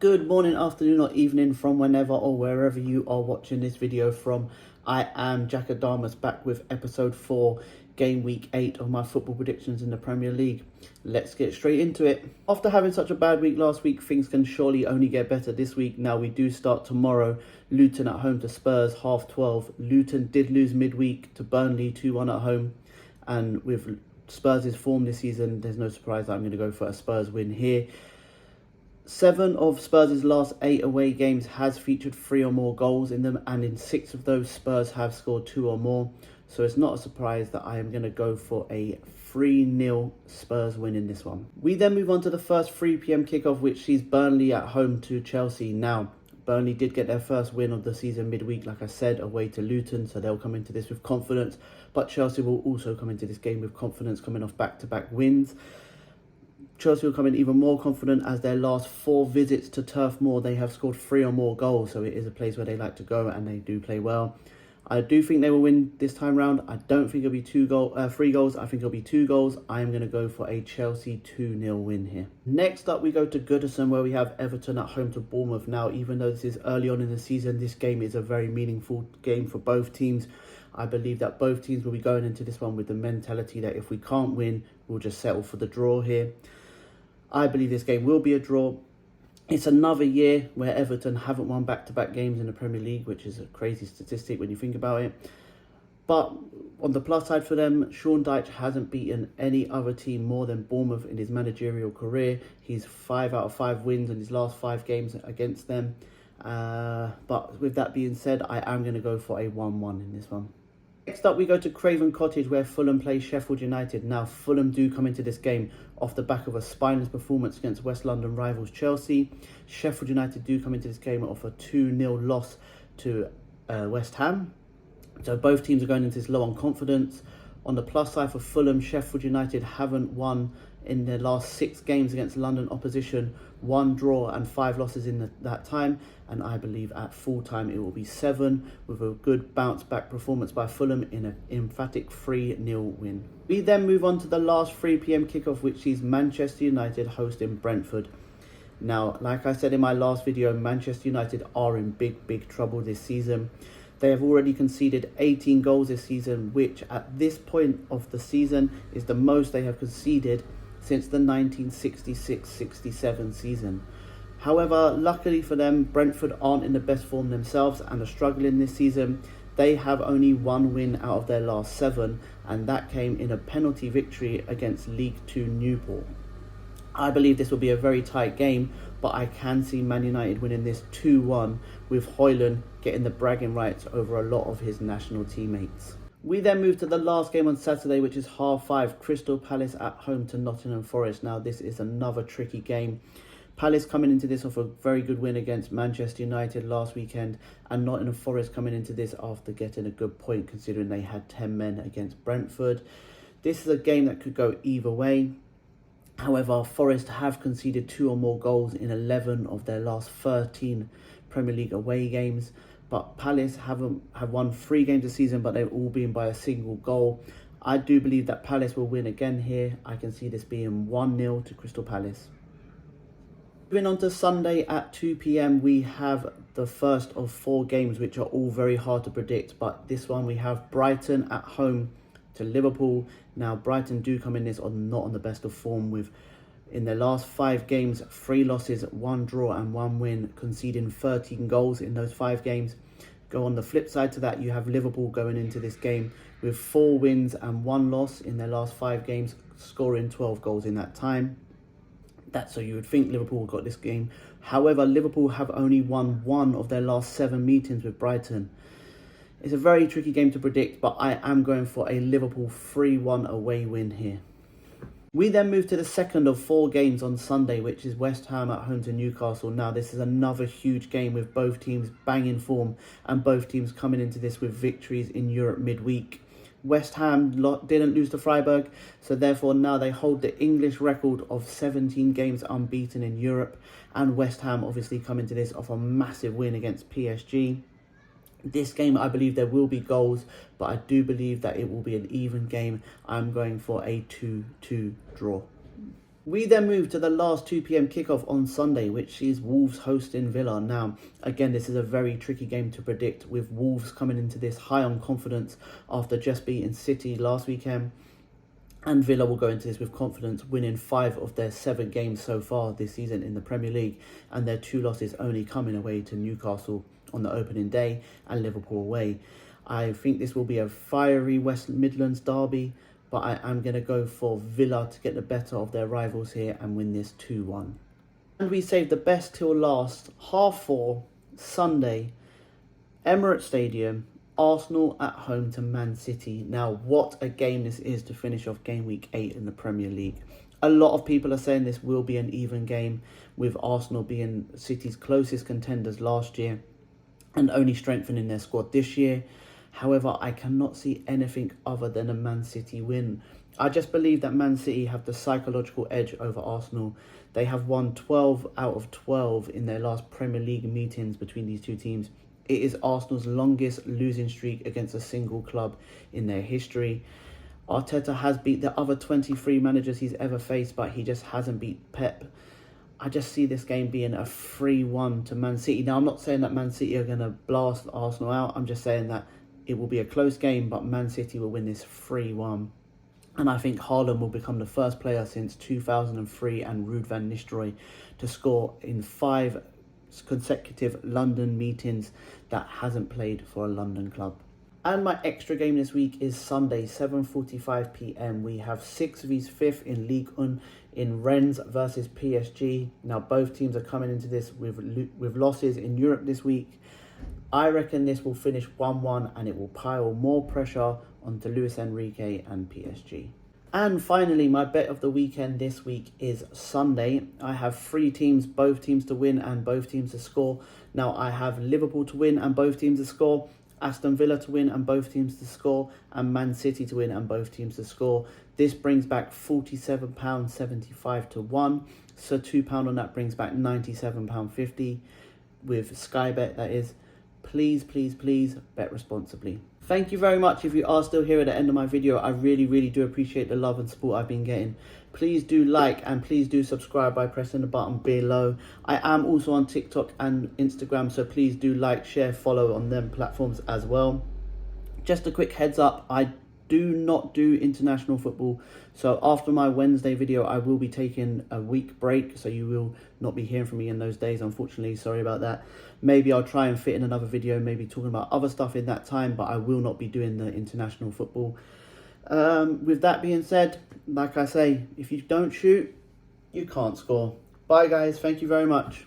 Good morning, afternoon or evening from whenever or wherever you are watching this video from. I am Jack Adamas back with episode 4, game week 8 of my football predictions in the Premier League. Let's get straight into it. After having such a bad week last week, things can surely only get better this week. Now we do start tomorrow. Luton at home to Spurs, 12:30. Luton did lose midweek to Burnley 2-1 at home. And with Spurs' form this season, there's no surprise that I'm going to go for a Spurs win here. 7 of Spurs' last 8 away games has featured 3 or more goals in them, and in 6 of those Spurs have scored 2 or more. So it's not a surprise that I am going to go for a 3-0 Spurs win in this one. We then move on to the first 3 p.m. kickoff, which sees Burnley at home to Chelsea. Now, Burnley did get their first win of the season midweek, like I said, away to Luton, so they'll come into this with confidence. But Chelsea will also come into this game with confidence, coming off back-to-back wins. Chelsea will come in even more confident as their last 4 visits to Turf Moor, they have scored 3 or more goals. So it is a place where they like to go and they do play well. I do think they will win this time round. I don't think it'll be 3 goals. I think it'll be 2 goals. I am going to go for a Chelsea 2-0 win here. Next up, we go to Goodison, where we have Everton at home to Bournemouth. Now, even though this is early on in the season, this game is a very meaningful game for both teams. I believe that both teams will be going into this one with the mentality that if we can't win, we'll just settle for the draw here. I believe this game will be a draw. It's another year where Everton haven't won back-to-back games in the Premier League, which is a crazy statistic when you think about it. But on the plus side for them, Sean Dyche hasn't beaten any other team more than Bournemouth in his managerial career. He's 5 out of 5 wins in his last 5 games against them. But with that being said, I am going to go for a 1-1 in this one. Next up, we go to Craven Cottage, where Fulham play Sheffield United. Now, Fulham do come into this game off the back of a spineless performance against West London rivals Chelsea. Sheffield United do come into this game off a 2-0 loss to West Ham. So both teams are going into this low on confidence. On the plus side for Fulham, Sheffield United haven't won in their last 6 games against London opposition, 1 draw and 5 losses in that time, and I believe at full time it will be 7, with a good bounce back performance by Fulham in an emphatic 3-0 win. We then move on to the last 3 p.m. kickoff, which sees Manchester United hosting Brentford. Now, like I said in my last video, Manchester United are in big trouble this season. They have already conceded 18 goals this season, which at this point of the season is the most they have conceded since the 1966-67 season. However, luckily for them, Brentford aren't in the best form themselves and are struggling this season. They have only 1 win out of their last 7, and that came in a penalty victory against League 2 Newport. I believe this will be a very tight game, but I can see Man United winning this 2-1, with Højlund getting the bragging rights over a lot of his national teammates. We then move to the last game on Saturday, which is 5:30, Crystal Palace at home to Nottingham Forest. Now, this is another tricky game. Palace coming into this off a very good win against Manchester United last weekend, and Nottingham Forest coming into this after getting a good point, considering they had 10 men against Brentford. This is a game that could go either way. However, Forest have conceded 2 or more goals in 11 of their last 13 Premier League away games. But Palace have won 3 games this season, but they've all been by a single goal. I do believe that Palace will win again here. I can see this being 1-0 to Crystal Palace. Moving on to Sunday at 2 p.m, we have the first of 4 games, which are all very hard to predict. But this one, we have Brighton at home to Liverpool. Now, Brighton do come in this not on the best of form, with in their last 5 games, 3 losses, 1 draw and 1 win, conceding 13 goals in those 5 games. Go on the flip side to that, you have Liverpool going into this game with 4 wins and 1 loss in their last 5 games, scoring 12 goals in that time. So you would think Liverpool got this game. However, Liverpool have only won 1 of their last 7 meetings with Brighton. It's a very tricky game to predict, but I am going for a Liverpool 3-1 away win here. We then move to the second of 4 games on Sunday, which is West Ham at home to Newcastle. Now, this is another huge game with both teams banging form and both teams coming into this with victories in Europe midweek. West Ham didn't lose to Freiburg, so therefore now they hold the English record of 17 games unbeaten in Europe. And West Ham obviously come into this off a massive win against PSG. This game, I believe there will be goals, but I do believe that it will be an even game. I'm going for a 2-2 draw. We then move to the last 2 p.m. kickoff on Sunday, which is Wolves hosting Villa. Now, again, this is a very tricky game to predict, with Wolves coming into this high on confidence after just beating City last weekend. And Villa will go into this with confidence, winning 5 of their 7 games so far this season in the Premier League, and their 2 losses only coming away to Newcastle on the opening day and Liverpool away. I think this will be a fiery West Midlands derby, but I am going to go for Villa to get the better of their rivals here and win this 2-1. And we save the best till last, 4:30, Sunday, Emirates Stadium, Arsenal at home to Man City. Now, what a game this is to finish off game week 8 in the Premier League. A lot of people are saying this will be an even game, with Arsenal being City's closest contenders last year and only strengthening their squad this year. However, I cannot see anything other than a Man City win. I just believe that Man City have the psychological edge over Arsenal. They have won 12 out of 12 in their last Premier League meetings between these two teams. It is Arsenal's longest losing streak against a single club in their history. Arteta has beat the other 23 managers he's ever faced, but he just hasn't beat Pep. I just see this game being a 3-1 to Man City. Now, I'm not saying that Man City are going to blast Arsenal out. I'm just saying that it will be a close game, but Man City will win this 3-1. And I think Haaland will become the first player since 2003 and Ruud van Nistelrooy to score in 5 consecutive London meetings that hasn't played for a London club. And my extra game this week is Sunday, 7:45 p.m. We have 6 vs 5th in Ligue 1 in Rennes versus PSG. Now, both teams are coming into this with losses in Europe this week. I reckon this will finish 1-1 and it will pile more pressure onto Luis Enrique and PSG. And finally, my bet of the weekend this week is Sunday. I have 3 teams, both teams to win and both teams to score. Now, I have Liverpool to win and both teams to score, Aston Villa to win and both teams to score, and Man City to win and both teams to score. This brings back £47.75 to 1. So £2 on that brings back £97.50 with Sky Bet, that is. Please, please, please bet responsibly. Thank you very much if you are still here at the end of my video. I really, really do appreciate the love and support I've been getting. Please do like and please do subscribe by pressing the button below. I am also on TikTok and Instagram, so please do like, share, follow on them platforms as well. Just a quick heads up, I do not do international football, so after my Wednesday video I will be taking a week break, so you will not be hearing from me in those days, unfortunately. Sorry about that. Maybe I'll try and fit in another video, maybe talking about other stuff in that time, but I will not be doing the international football. With that being said, like I say, if you don't shoot, you can't score. Bye guys, thank you very much.